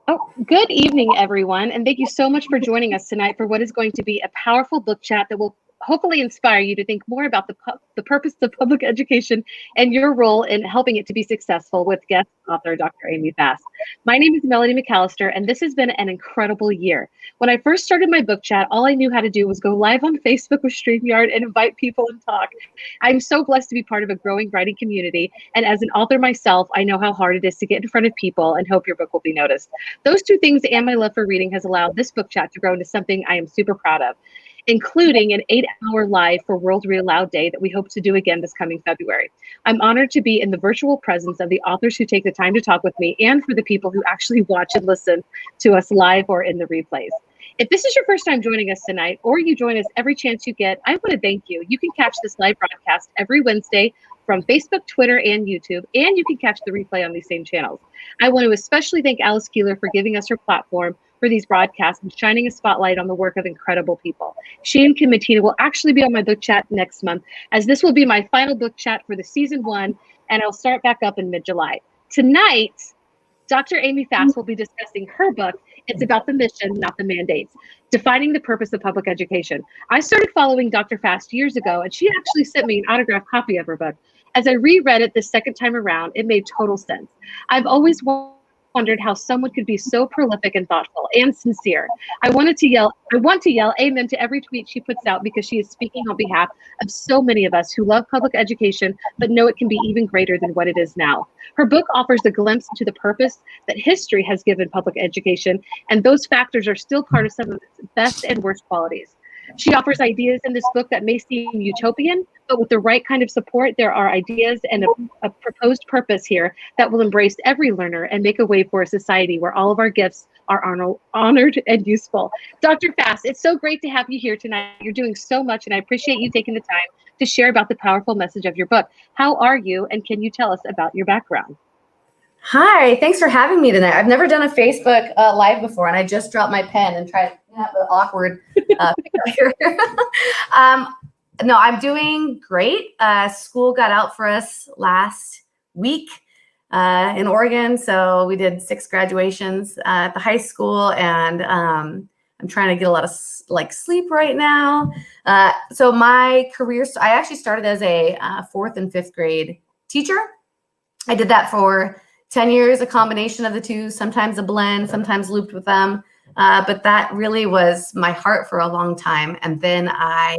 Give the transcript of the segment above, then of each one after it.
Oh, good evening, everyone, and thank you so much for joining us tonight for what is going to be a powerful book chat that will hopefully inspire you to think more about the purpose of public education and your role in helping it to be successful with guest author Dr. Amy Fass. My name is Melody McAllister, and this has been an incredible year. When I first started my book chat, all I knew how to do was go live on Facebook with StreamYard and invite people and talk. I'm so blessed to be part of a growing writing community, and as an author myself, I know how hard it is to get in front of people and hope your book will be noticed. Those two things and my love for reading has allowed this book chat to grow into something I am super proud of, including an 8-hour live for World Read Aloud Day that we hope to do again this coming February. I'm honored to be in the virtual presence of the authors who take the time to talk with me and for the people who actually watch and listen to us live or in the replays. If this is your first time joining us tonight, or you join us every chance you get, I want to thank you. You can catch this live broadcast every Wednesday from Facebook, Twitter, and YouTube, and you can catch the replay on these same channels. I want to especially thank Alice Keeler for giving us her platform for these broadcasts and shining a spotlight on the work of incredible people. She and Commentator will actually be on my book chat next month, as this will be my final book chat for the season 1, and I'll start back up in mid-July. Tonight, Dr. Amy Fass will be discussing her book. It's about the mission, not the mandates, defining the purpose of public education. I started following Dr. Fass years ago, and she actually sent me an autographed copy of her book. As I reread it the second time around, it made total sense. I've always wondered how someone could be so prolific and thoughtful and sincere. I want to yell amen to every tweet she puts out, because she is speaking on behalf of so many of us who love public education, but know it can be even greater than what it is now. Her book offers a glimpse into the purpose that history has given public education, and those factors are still part of some of its best and worst qualities. She offers ideas in this book that may seem utopian, but with the right kind of support, there are ideas and a proposed purpose here that will embrace every learner and make a way for a society where all of our gifts are honored and useful. Dr. Fass, it's so great to have you here tonight. You're doing so much, and I appreciate you taking the time to share about the powerful message of your book. How are you, and can you tell us about your background? Hi, thanks for having me tonight. I've never done a Facebook live before, and I just dropped my pen and tried to have an awkward picture here. No, I'm doing great. School got out for us last week in Oregon, so we did 6 graduations at the high school, and I'm trying to get a lot of sleep right now. So my career, I actually started as a 4th and 5th grade teacher. I did that for 10 years, a combination of the two, sometimes a blend, sometimes looped with them. But that really was my heart for a long time. And then I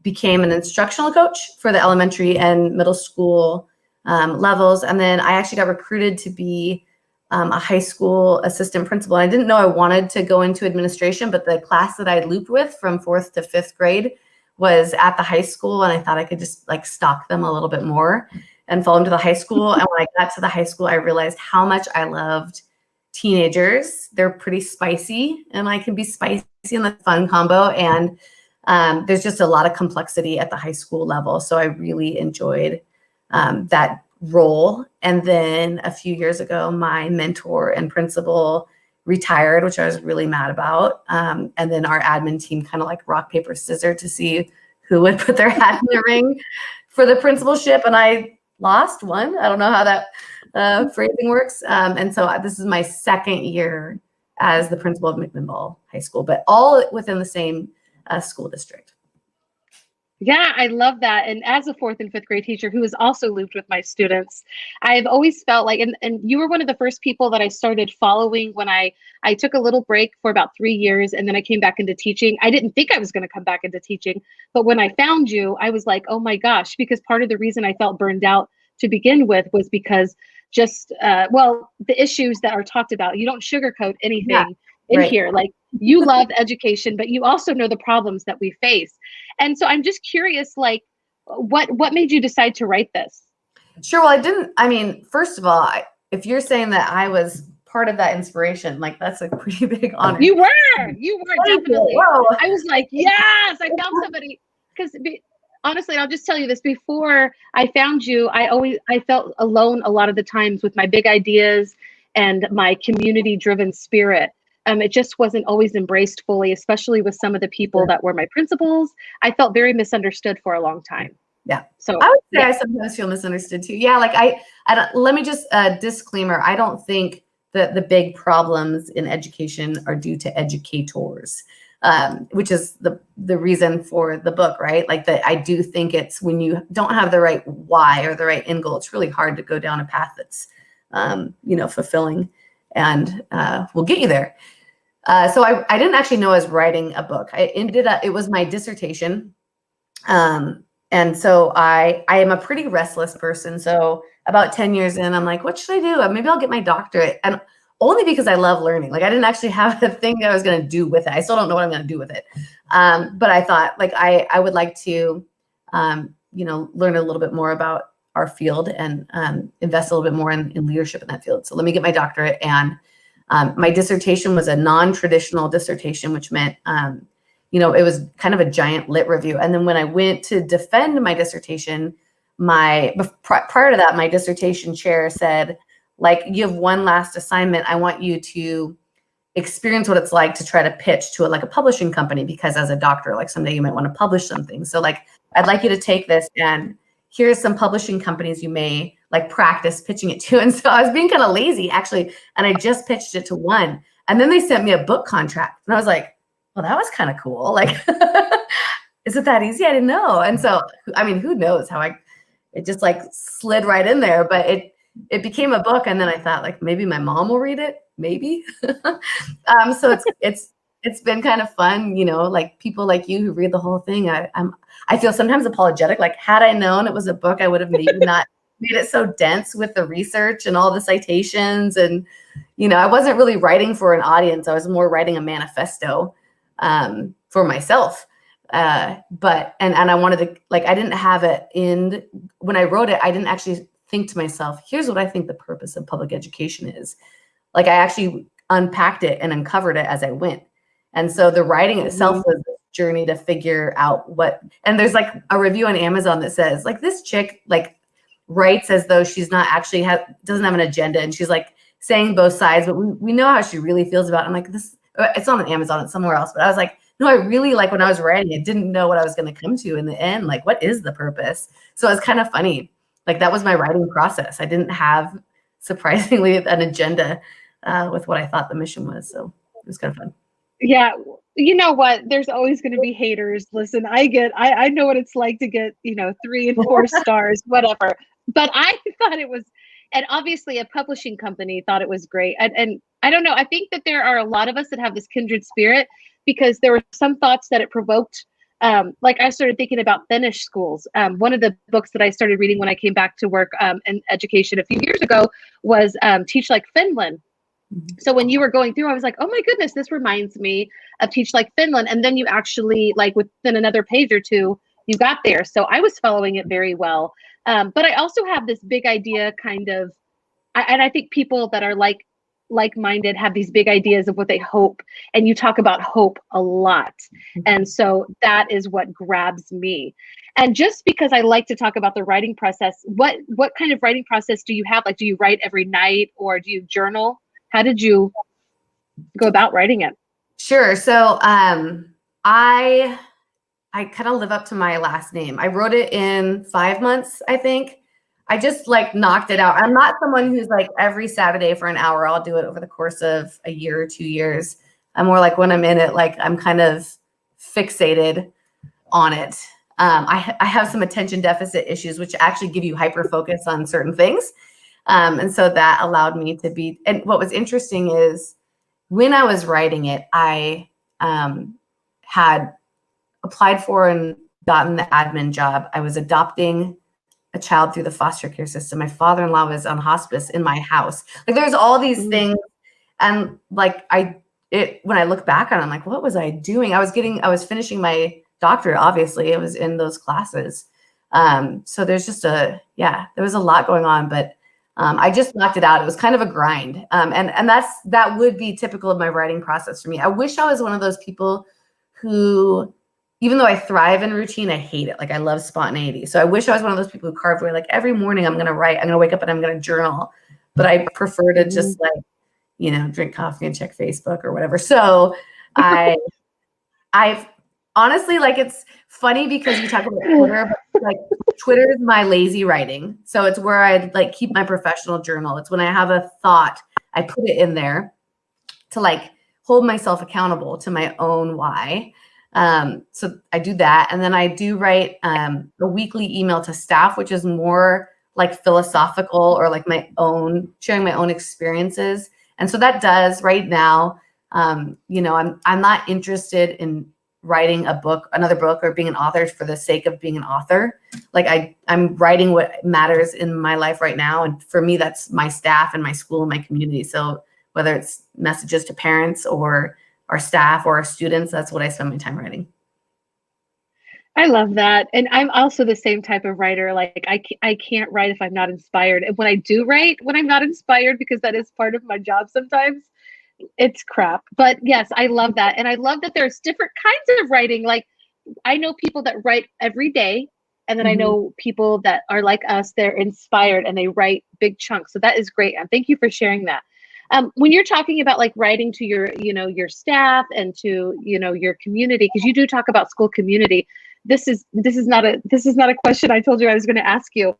became an instructional coach for the elementary and middle school levels. And then I actually got recruited to be a high school assistant principal. I didn't know I wanted to go into administration, but the class that I looped with from 4th to 5th grade was at the high school. And I thought I could just stalk them a little bit more and fall into the high school. And when I got to the high school, I realized how much I loved teenagers. They're pretty spicy, and I can be spicy in the fun combo. And there's just a lot of complexity at the high school level. So I really enjoyed that role. And then a few years ago, my mentor and principal retired, which I was really mad about. And then our admin team kind of rock, paper, scissors to see who would put their hat in the ring for the principalship. And I lost one. I don't know how that phrasing works. And so this is my 2nd year as the principal of McMinnville High School, but all within the same school district. Yeah, I love that. And as a 4th and 5th grade teacher who is also looped with my students, I've always felt like, and you were one of the first people that I started following when I took a little break for about 3 years, and then I came back into teaching. I didn't think I was going to come back into teaching, but when I found you, I was like, oh my gosh, because part of the reason I felt burned out to begin with was because just, the issues that are talked about, you don't sugarcoat anything here. You love education, but you also know the problems that we face. And so I'm just curious, what made you decide to write this? Sure. Well, first of all, if you're saying that I was part of that inspiration, that's a pretty big honor. You were definitely. Whoa. I was like, yes, I found somebody. Because honestly, I'll just tell you this, before I found you, I felt alone a lot of the times with my big ideas and my community-driven spirit. It just wasn't always embraced fully, especially with some of the people that were my principals. I felt very misunderstood for a long time. Yeah. So I would say I sometimes feel misunderstood too. Yeah. I don't, let me just disclaimer. I don't think the big problems in education are due to educators, which is the reason for the book, right? Like that, I do think it's when you don't have the right why or the right end goal, it's really hard to go down a path that's, fulfilling and will get you there. So I didn't actually know I was writing a book. It was my dissertation. And so I am a pretty restless person. So about 10 years in, I'm like, what should I do? Maybe I'll get my doctorate. And only because I love learning. Like I didn't actually have a thing that I was going to do with it. I still don't know what I'm going to do with it. But I thought like, I would like to, learn a little bit more about our field and invest a little bit more in leadership in that field. So let me get my doctorate. And my dissertation was a non-traditional dissertation, which meant, it was kind of a giant lit review. And then when I went to defend my dissertation, prior to that, my dissertation chair said, like, you have one last assignment. I want you to experience what it's like to try to pitch to a publishing company, because as a doctor, like someday you might want to publish something. So like, I'd like you to take this and here's some publishing companies you may like practice pitching it to. And so I was being kind of lazy actually. And I just pitched it to one. And then they sent me a book contract. And I was like, well, that was kind of cool. Like, is it that easy? I didn't know. And so, I mean, who knows how it just like slid right in there, but it became a book. And then I thought like, maybe my mom will read it. Maybe. So it's been kind of fun, like people like you who read the whole thing. I feel sometimes apologetic. Like had I known it was a book, I would have maybe not made it so dense with the research and all the citations. And, I wasn't really writing for an audience. I was more writing a manifesto for myself. But I wanted to, like, I didn't have it when I wrote it, I didn't actually think to myself, here's what I think the purpose of public education is. Like I actually unpacked it and uncovered it as I went. And so the writing itself was a journey to figure out and there's like a review on Amazon that says like this chick like writes as though she's not actually doesn't have an agenda. And she's like saying both sides, but we know how she really feels about it. I'm like, it's not on Amazon, it's somewhere else. But I was like, no, I really like when I was writing, I didn't know what I was going to come to in the end. Like, what is the purpose? So it was kind of funny. Like that was my writing process. I didn't have, surprisingly, an agenda with what I thought the mission was. So it was kind of fun. Yeah. You know what? There's always going to be haters. Listen, I know what it's like to get, 3 and 4 stars, whatever. But I thought it was, and obviously a publishing company thought it was great. And I don't know. I think that there are a lot of us that have this kindred spirit because there were some thoughts that it provoked. Like I started thinking about Finnish schools. One of the books that I started reading when I came back to work in education a few years ago was Teach Like Finland. So when you were going through, I was like, oh my goodness, this reminds me of Teach Like Finland. And then you actually, like within another page or two, you got there. So I was following it very well. But I also have this big idea kind of, and I think people that are like-minded have these big ideas of what they hope. And you talk about hope a lot. And so that is what grabs me. And just because I like to talk about the writing process, what kind of writing process do you have? Like, do you write every night or do you journal? How did you go about writing it? Sure. So I kind of live up to my last name. I wrote it in 5 months, I think. I just like knocked it out. I'm not someone who's like every Saturday for an hour. I'll do it over the course of a year or 2 years. I'm more like when I'm in it, like I'm kind of fixated on it. I have some attention deficit issues, which actually give you hyper focus on certain things. And so that allowed me to be, and what was interesting is when I was writing it, I had applied for and gotten the admin job. I was adopting a child through the foster care system. My father-in-law was on hospice in my house. Like there's all these things. And like when I look back on it, I'm like, what was I doing? I was finishing my doctorate, obviously. It was in those classes. So there's just there was a lot going on, but I just knocked it out. It was kind of a grind. And that would be typical of my writing process for me. I wish I was one of those people who, even though I thrive in routine, I hate it. Like I love spontaneity. So I wish I was one of those people who carved away, like every morning I'm going to write, I'm going to wake up and I'm going to journal, but I prefer to just like, drink coffee and check Facebook or whatever. So I've honestly, like, it's funny because you talk about Twitter, but like Twitter is my lazy writing. So it's where I like keep my professional journal. It's when I have a thought, I put it in there to like hold myself accountable to my own why. So I do that. And then I do write a weekly email to staff, which is more like philosophical or like my own, sharing my own experiences. And so that does right now, you know, I'm not interested in writing a book, another book, or being an author for the sake of being an author. Like I'm writing what matters in my life right now. And for me, that's my staff and my school and my community. So whether it's messages to parents or our staff or our students, that's what I spend my time writing. I love that. And I'm also the same type of writer. Like I can't write if I'm not inspired. And when I do write, when I'm not inspired, because that is part of my job sometimes, it's crap. But yes, I love that. And I love that there's different kinds of writing. Like I know people that write every day. And then I know people that are like us, they're inspired and they write big chunks. So that is great. And thank you for sharing that. When you're talking about like writing to your, you know, your staff and to, you know, your community, because you do talk about school community. This is not a question I told you I was going to ask you,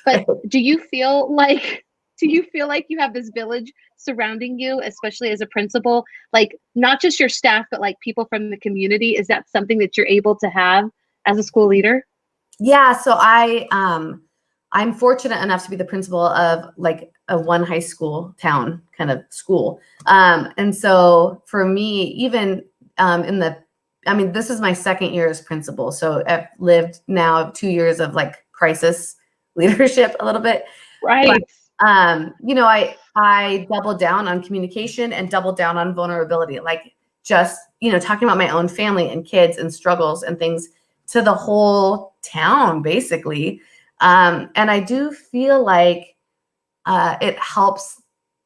but do you feel like you have this village surrounding you, especially as a principal, like not just your staff, but like people from the community? Is that something that you're able to have as a school leader? Yeah. So I'm fortunate enough to be the principal of like a one high school town kind of school. And so for me, even this is my second year as principal. So I've lived now 2 years of like crisis leadership a little bit. Right. But, you know, I doubled down on communication and doubled down on vulnerability, like just, you know, talking about my own family and kids and struggles and things to the whole town, basically. And I do feel like it helps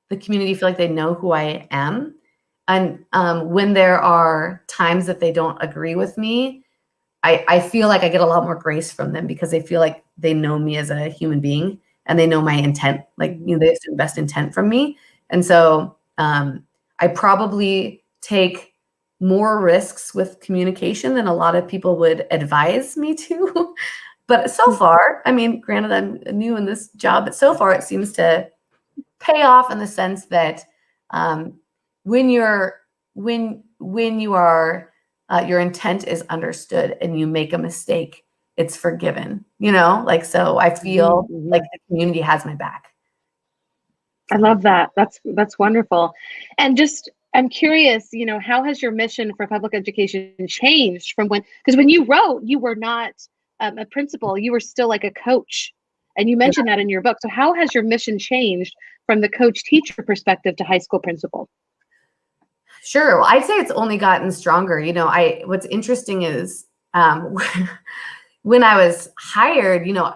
the community feel like they know who I am. And when there are times that they don't agree with me, I feel like I get a lot more grace from them because they feel like they know me as a human being and they know my intent. Like, you know, they have the best intent from me. And so I probably take more risks with communication than a lot of people would advise me to. But so far, I mean, granted, I'm new in this job, but so far it seems to pay off in the sense that when you are your intent is understood and you make a mistake, it's forgiven, you know, like, so I feel like the community has my back. I love that. That's wonderful. And just, I'm curious, you know, how has your mission for public education changed from because when you wrote, you were not a principal, you were still like a coach. And you mentioned that in your book. So how has your mission changed from the coach teacher perspective to high school principal? Sure. Well, I'd say it's only gotten stronger. You know, what's interesting is when I was hired, you know,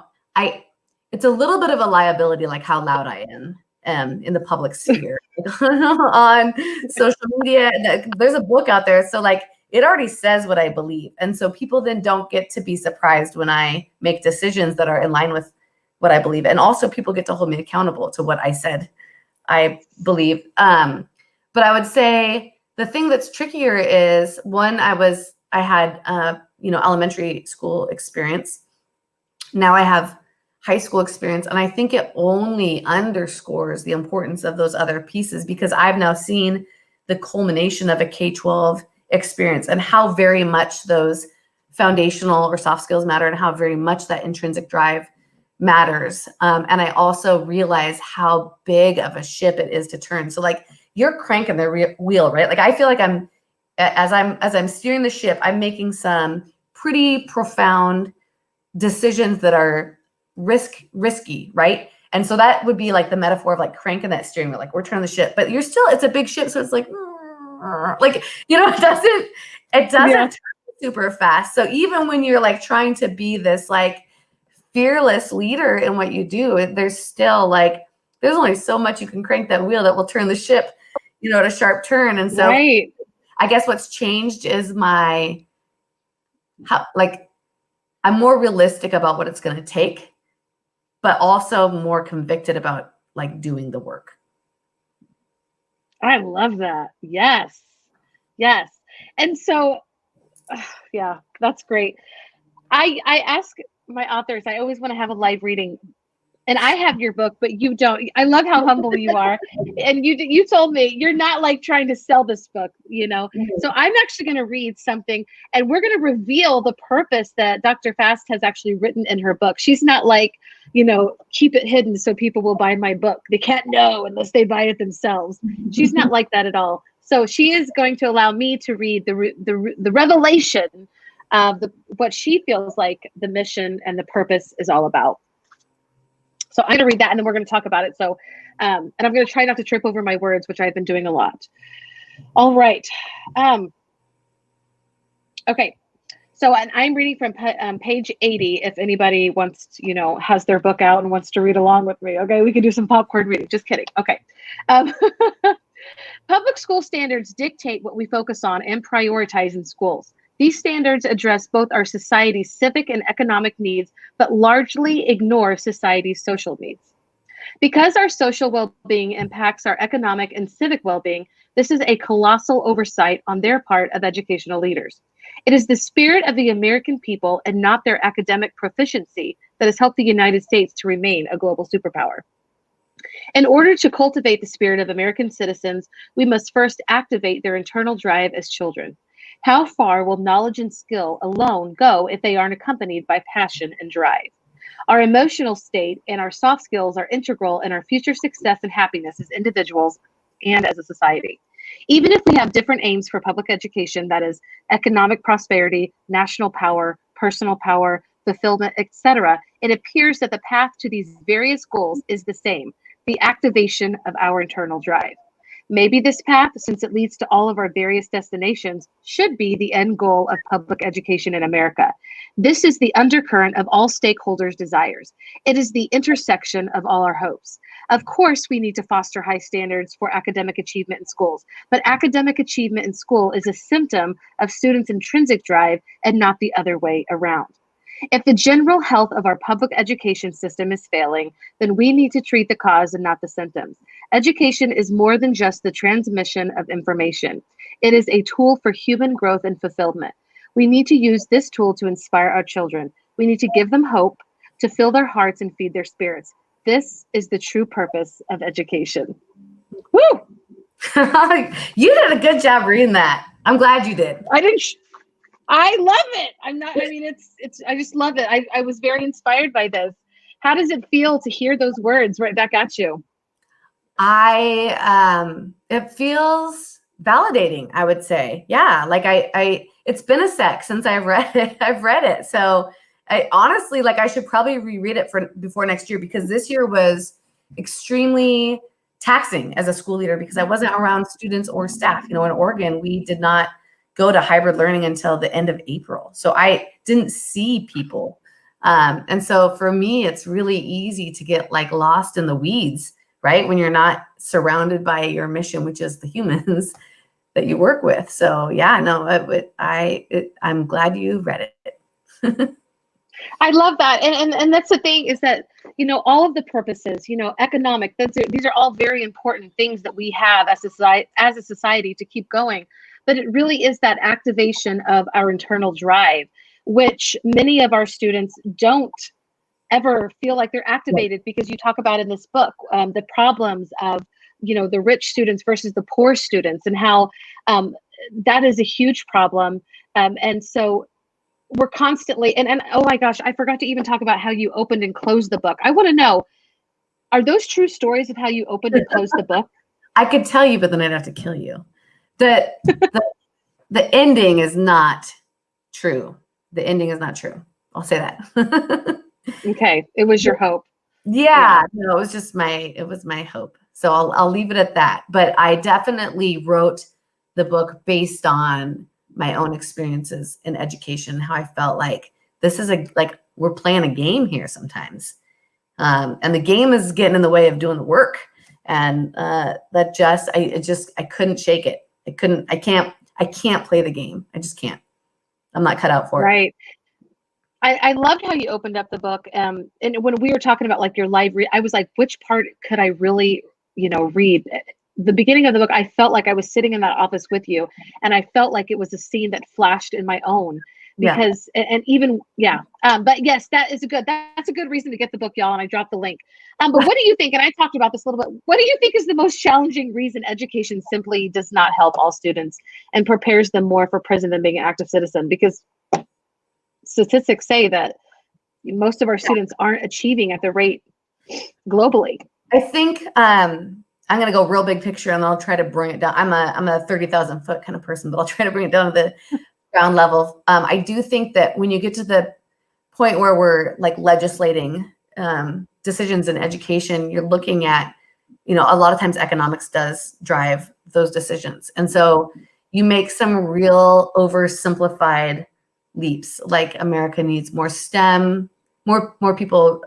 it's a little bit of a liability, like how loud I am in the public sphere on social media. There's a book out there. So like, it already says what I believe. And so people then don't get to be surprised when I make decisions that are in line with what I believe. And also people get to hold me accountable to what I said I believe. But I would say the thing that's trickier is one, I had you know, elementary school experience. Now I have high school experience. And I think it only underscores the importance of those other pieces because I've now seen the culmination of a K-12 experience and how very much those foundational or soft skills matter and how very much that intrinsic drive matters. And I also realize how big of a ship it is to turn. So like you're cranking the wheel, right? Like I feel like as I'm steering the ship, I'm making some pretty profound decisions that are risky, right? And so that would be like the metaphor of like cranking that steering wheel, like we're turning the ship, but it's a big ship. So it's like, you know, it doesn't turn super fast. So even when you're like trying to be this like fearless leader in what you do, there's still like, there's only so much you can crank that wheel that will turn the ship, you know, at a sharp turn. And so I guess what's changed is I'm more realistic about what it's going to take, but also more convicted about like doing the work. I love that. Yes. Yes. And so, yeah, that's great. I ask my authors, I always want to have a live reading And I have your book, but you don't. I love how humble you are. And you told me you're not like trying to sell this book, you know. So I'm actually going to read something, and we're going to reveal the purpose that Dr. Fast has actually written in her book. She's not like, you know, keep it hidden so people will buy my book. They can't know unless they buy it themselves. She's not like that at all. So she is going to allow me to read the revelation of what she feels like the mission and the purpose is all about. So I'm going to read that, and then we're going to talk about it. So, and I'm going to try not to trip over my words, which I've been doing a lot. All right. Okay. So, and I'm reading from page 80. If anybody wants, to, you know, has their book out and wants to read along with me. Okay, we can do some popcorn reading. Just kidding. Okay. Public school standards dictate what we focus on and prioritize in schools. These standards address both our society's civic and economic needs, but largely ignore society's social needs. Because our social well-being impacts our economic and civic well-being, this is a colossal oversight on their part of educational leaders. It is the spirit of the American people and not their academic proficiency that has helped the United States to remain a global superpower. In order to cultivate the spirit of American citizens, we must first activate their internal drive as children. How far will knowledge and skill alone go if they aren't accompanied by passion and drive? Our emotional state and our soft skills are integral in our future success and happiness as individuals and as a society. Even if we have different aims for public education, that is economic prosperity, national power, personal power, fulfillment, etc., it appears that the path to these various goals is the same, the activation of our internal drive. Maybe this path, since it leads to all of our various destinations, should be the end goal of public education in America. This is the undercurrent of all stakeholders' desires. It is the intersection of all our hopes. Of course, we need to foster high standards for academic achievement in schools, but academic achievement in school is a symptom of students' intrinsic drive and not the other way around. If the general health of our public education system is failing, then we need to treat the cause and not the symptoms. Education is more than just the transmission of information. It is a tool for human growth and fulfillment. We need to use this tool to inspire our children. We need to give them hope, to fill their hearts and feed their spirits. This is the true purpose of education. Woo! You did a good job reading that. I'm glad you did. I love it. I mean, I just love it. I was very inspired by this. How does it feel to hear those words right back at you? It feels validating, I would say. Yeah. Like it's been a sec since I've read it. So I honestly, like, I should probably reread it before next year, because this year was extremely taxing as a school leader because I wasn't around students or staff. You know, in Oregon, we did not go to hybrid learning until the end of April. So I didn't see people. And so for me, it's really easy to get like lost in the weeds, right? When you're not surrounded by your mission, which is the humans that you work with. So yeah, no, I'm glad you read it. I love that. And that's the thing is that, you know, all of the purposes, you know, economic, these are all very important things that we have as a society to keep going. But it really is that activation of our internal drive, which many of our students don't ever feel like they're activated, because you talk about in this book, the problems of, you know, the rich students versus the poor students, and how that is a huge problem. And so we're constantly, and oh my gosh, I forgot to even talk about how you opened and closed the book. I want to know, are those true stories of how you opened and closed the book? I could tell you, but then I'd have to kill you. The ending is not true. The ending is not true. I'll say that. Okay. It was your hope. Yeah. No, it was my hope. So I'll leave it at that. But I definitely wrote the book based on my own experiences in education, how I felt like this is we're playing a game here sometimes. And the game is getting in the way of doing the work. And I couldn't shake it. I can't play the game. I just can't. I'm not cut out for it. Right. I loved how you opened up the book. And when we were talking about like your live read, I was like, which part could I really, you know, read? The beginning of the book, I felt like I was sitting in that office with you, and I felt like it was a scene that flashed in my own. because, and even, but yes, that's a good reason to get the book, y'all. And I dropped the link. But what do you think? And I talked about this a little bit. What do you think is the most challenging reason education simply does not help all students and prepares them more for prison than being an active citizen? Because statistics say that most of our students aren't achieving at the rate globally. I think I'm going to go real big picture, and I'll try to bring it down. I'm a 30,000 foot kind of person, but I'll try to bring it down to the ground level. I do think that when you get to the point where we're like legislating decisions in education, you're looking at, a lot of times economics does drive those decisions. And so you make some real oversimplified leaps, like America needs more STEM, more people,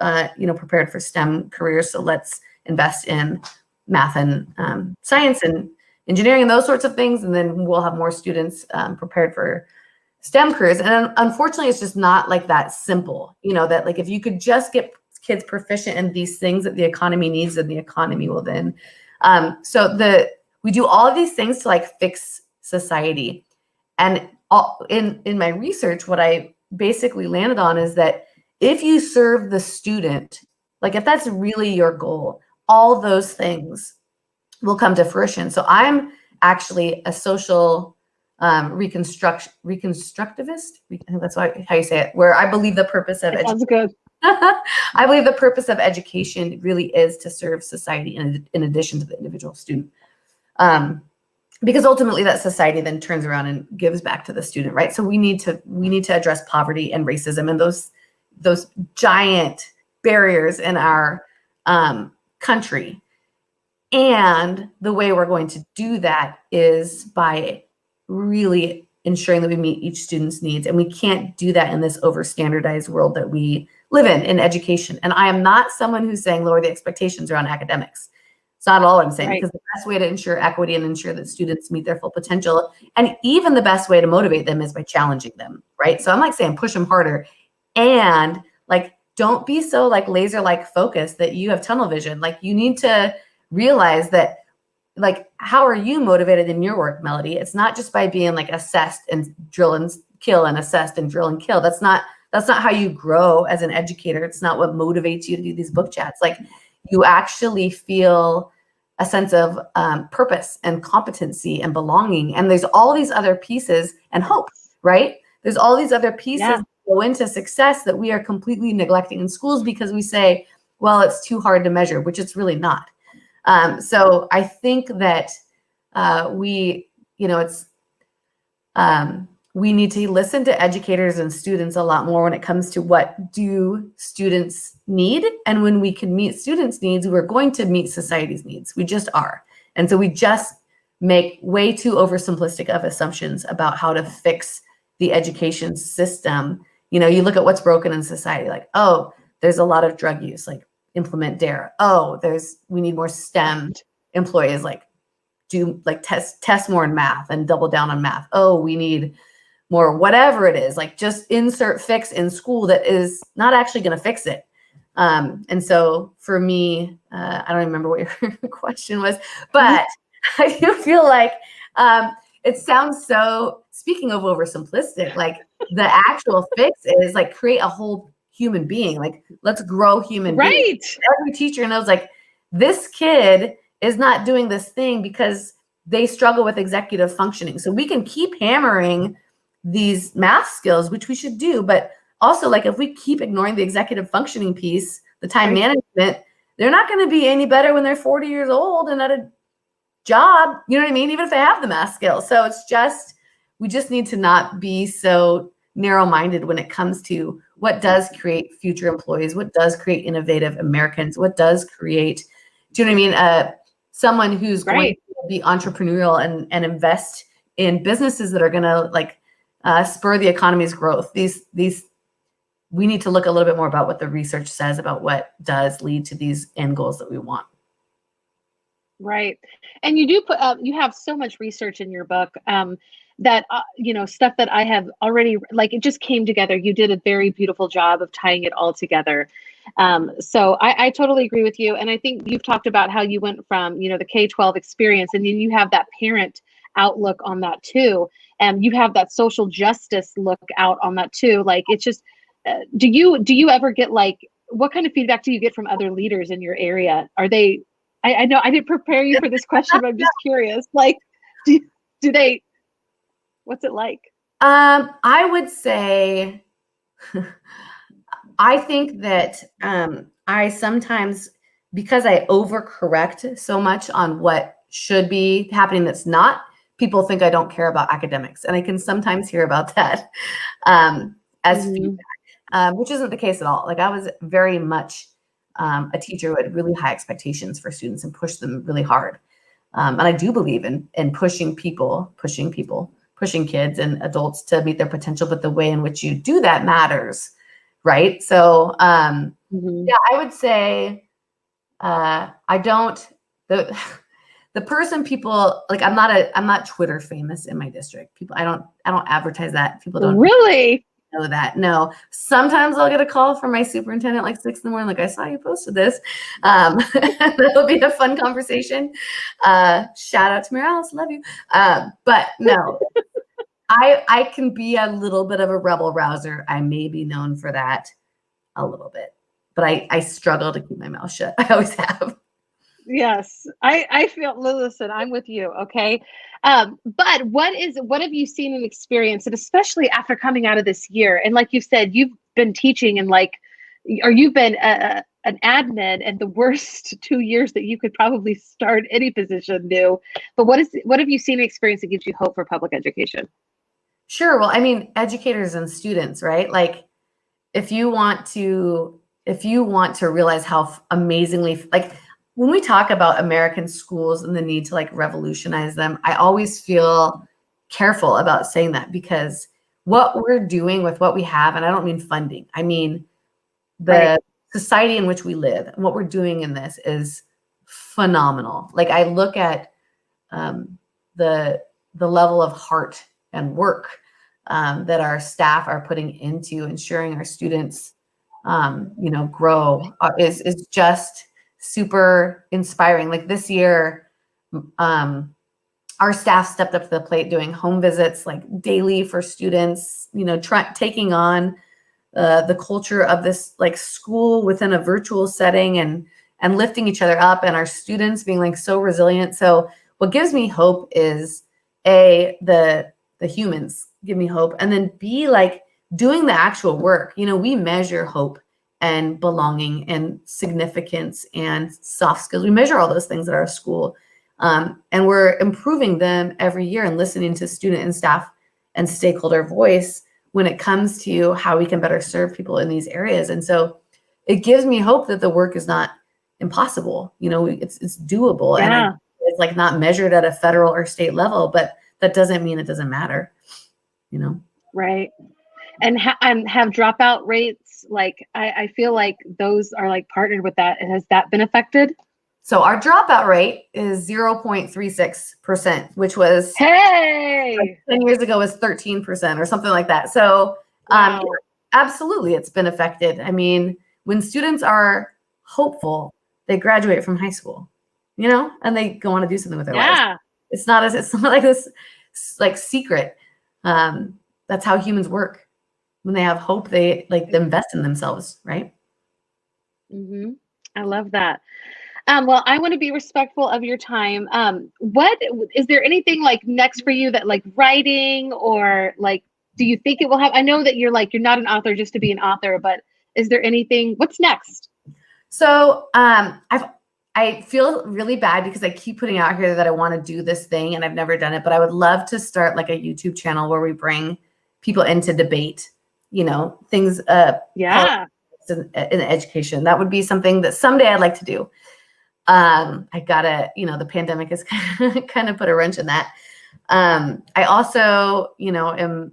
prepared for STEM careers. So let's invest in math and science and engineering and those sorts of things. And then we'll have more students prepared for STEM careers. And unfortunately, it's just not like that simple, that like if you could just get kids proficient in these things that the economy needs, and the economy will then. We do all of these things to like fix society. And in my research, what I basically landed on is that if you serve the student, like if that's really your goal, all those things will come to fruition. So I'm actually a social reconstructivist. I think that's how you say it. Where I believe the purpose of Sounds good. I believe the purpose of education really is to serve society in addition to the individual student. Because ultimately that society then turns around and gives back to the student, right? So we need to address poverty and racism and those giant barriers in our country. And the way we're going to do that is by really ensuring that we meet each student's needs. And we can't do that in this over-standardized world that we live in education. And I am not someone who's saying lower the expectations around academics. It's not all I'm saying, because the best way to ensure equity and ensure that students meet their full potential, and even the best way to motivate them, is by challenging them, right? So I'm like saying push them harder, and like don't be so like laser-like focused that you have tunnel vision. Like you need to realize that, like, how are you motivated in your work, Melody? It's not just by being like assessed and drill and kill and assessed and drill and kill. That's not how you grow as an educator. It's not what motivates you to do these book chats. Like you actually feel a sense of purpose and competency and belonging. And there's all these other pieces, and hope, right? There's all these other pieces that go into success that we are completely neglecting in schools because we say, well, it's too hard to measure, which it's really not. So I think that we need to listen to educators and students a lot more when it comes to what do students need. And when we can meet students' needs, we're going to meet society's needs. We just are. And so we just make way too oversimplistic of assumptions about how to fix the education system. You look at what's broken in society, like, oh, there's a lot of drug use, like implement DARE. Oh, we need more STEM employees, like test more in math and double down on math. Oh, we need more, whatever it is, like just insert fix in school that is not actually going to fix it. And so for me, I don't remember what your question was, but I do feel like it sounds so, speaking of oversimplistic, like the actual fix is like create a whole human being. Like let's grow human beings. Every teacher knows like this kid is not doing this thing because they struggle with executive functioning. So we can keep hammering these math skills, which we should do, but also like if we keep ignoring the executive functioning piece, the time management, they're not going to be any better when they're 40 years old and at a job, you know what I mean? Even if they have the math skills. So we just need to not be so narrow-minded when it comes to what does create future employees, what does create innovative Americans, what does create, do you know what I mean? Someone who's going to be entrepreneurial and invest in businesses that are going to like spur the economy's growth. We need to look a little bit more about what the research says about what does lead to these end goals that we want. Right. And you do you have so much research in your book that, stuff that I have already, like, it just came together. You did a very beautiful job of tying it all together. So I totally agree with you. And I think you've talked about how you went from, the K-12 experience, and then you have that parent outlook on that too. And you have that social justice look out on that too. Like, it's just, do you ever get like, what kind of feedback do you get from other leaders in your area? Are they, I know I didn't prepare you for this question, but I'm just curious. Like, do they, what's it like? I would say, I think that I sometimes, because I overcorrect so much on what should be happening that's not, people think I don't care about academics. And I can sometimes hear about that as feedback, which isn't the case at all. Like, I was very much a teacher who had really high expectations for students and pushed them really hard. And I do believe in pushing kids and adults to meet their potential, but the way in which you do that matters, right? So yeah, I would say I don't, the person people like, I'm not Twitter famous in my district. People, I don't advertise that. People don't really know that. No, sometimes I'll get a call from my superintendent like 6 in the morning, like, I saw you posted this. That'll be a fun conversation. Shout out to Mary Alice, love you. But no, I can be a little bit of a rebel rouser. I may be known for that a little bit, but I struggle to keep my mouth shut. I always have. Yes, I feel, listen, I'm with you. Okay. But what have you seen and experienced, and especially after coming out of this year? And like you said, you've been teaching and or you've been an admin in the worst 2 years that you could probably start any position new. But what have you seen and experienced that gives you hope for public education? Sure. Well, I mean, educators and students, right? Like, if you want to realize how amazingly, like, when we talk about American schools and the need to like revolutionize them, I always feel careful about saying that, because what we're doing with what we have, and I don't mean funding, I mean the society in which we live, and what we're doing in this is phenomenal. Like, I look at the level of heart and work that our staff are putting into ensuring our students, grow is just super inspiring. Like, this year, our staff stepped up to the plate doing home visits like daily for students, taking on the culture of this like school within a virtual setting and lifting each other up, and our students being like so resilient. So what gives me hope is the humans give me hope, and then B, like doing the actual work. We measure hope and belonging and significance and soft skills. We measure all those things at our school. And we're improving them every year and listening to student and staff and stakeholder voice when it comes to how we can better serve people in these areas. And so it gives me hope that the work is not impossible. It's doable. Yeah. And it's like not measured at a federal or state level, but that doesn't mean it doesn't matter, Right. And have dropout rates, like, I feel like those are like partnered with that. And has that been affected? So our dropout rate is 0.36%, which was, like 10 years ago was 13% or something like that. So wow. Absolutely, it's been affected. I mean, when students are hopeful, they graduate from high school, and they go on to do something with their lives. It's not like this like secret. That's how humans work. When they have hope, they invest in themselves, right? I love that. Well, I want to be respectful of your time. What is there anything like next for you, that like writing, or like, do you think it will have? I know that you're not an author just to be an author, but is there anything? What's next? So I feel really bad because I keep putting out here that I want to do this thing and I've never done it, but I would love to start like a YouTube channel where we bring people into debate, things in education. That would be something that someday I'd like to do. I gotta, the pandemic has kind of put a wrench in that. I also, am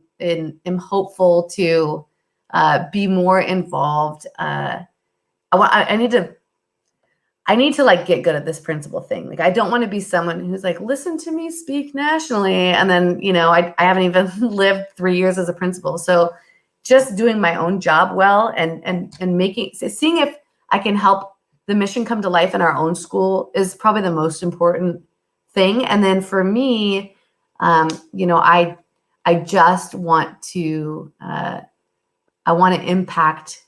hopeful to be more involved. I need to like get good at this principal thing. Like, I don't want to be someone who's like, listen to me speak nationally. And then, I haven't even lived 3 years as a principal. So just doing my own job well and seeing if I can help the mission come to life in our own school is probably the most important thing. And then for me, You know, I just want to I want to impact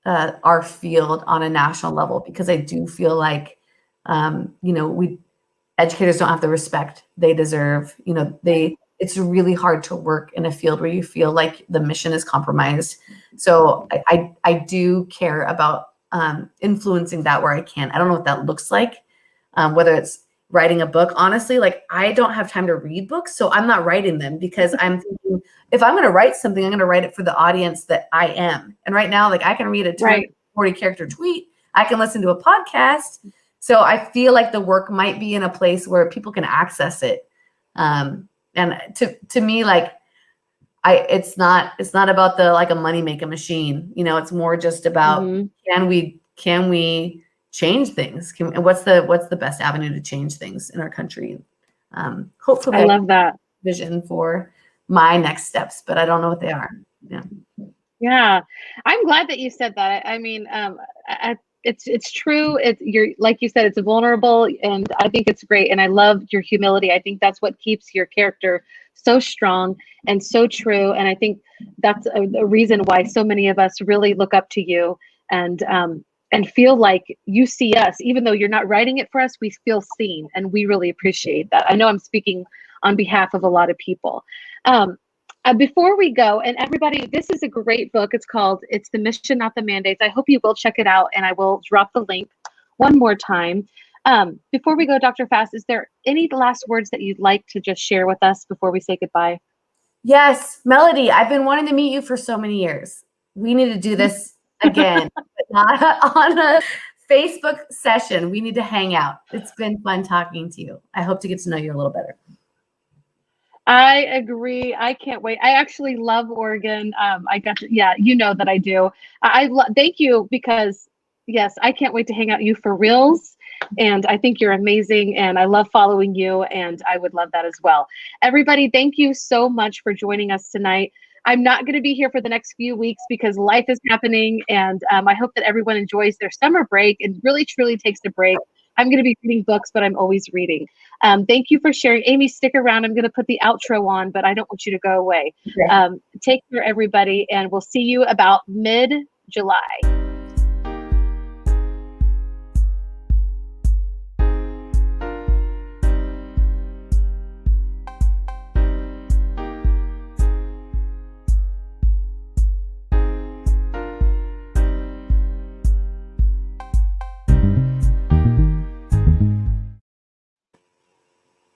our field on a national level, because I do feel like you know, educators don't have the respect they deserve. You know, it's really hard to work in a field where you feel like the mission is compromised. So I do care about influencing that where I can. I don't know what that looks like, whether it's writing a book. Honestly, like, I don't have time to read books, so I'm not writing them, because I'm thinking, if I'm going to write something, I'm going to write it for the audience that I am. And right now, like, I can read a 240 character tweet. I can listen to a podcast. So I feel like the work might be in a place where people can access it. And to me, like, it's not about the, like, a money making machine. You know, it's more just about, can we change things? And what's the best avenue to change things in our country? Hopefully I love that vision for my next steps, but I don't know what they are. Yeah, I'm glad that you said that. I mean, it's true. You're, like you said, it's vulnerable, and I think it's great. And I love your humility. I think that's what keeps your character so strong and so true. And I think that's a reason why so many of us really look up to you, and feel like you see us, even though you're not writing it for us. We feel seen, and we really appreciate that. I know I'm speaking on behalf of a lot of people. Before we go, and everybody, this is a great book. It's called It's the Mission, Not the Mandates. I hope you will check it out, and I will drop the link one more time. Before we go, Dr. Fast, is there any last words that you'd like to just share with us before we say goodbye? Yes, Melody, I've been wanting to meet you for so many years. We need to do this again, but not on a Facebook session. We need to hang out. It's been fun talking to you. I hope to get to know you a little better. I agree. I can't wait. I actually love Oregon. Yeah, you know that I do. Thank you, because yes, I can't wait to hang out with you for reals. And I think you're amazing, and I love following you, and I would love that as well. Everybody, thank you so much for joining us tonight. I'm not going to be here for the next few weeks because life is happening, and I hope that everyone enjoys their summer break and really truly takes a break. I'm going to be reading books, but I'm always reading. Thank you for sharing. Amy, stick around. I'm going to put the outro on, but I don't want you to go away. Okay. Take care, everybody, and we'll see you about mid-July.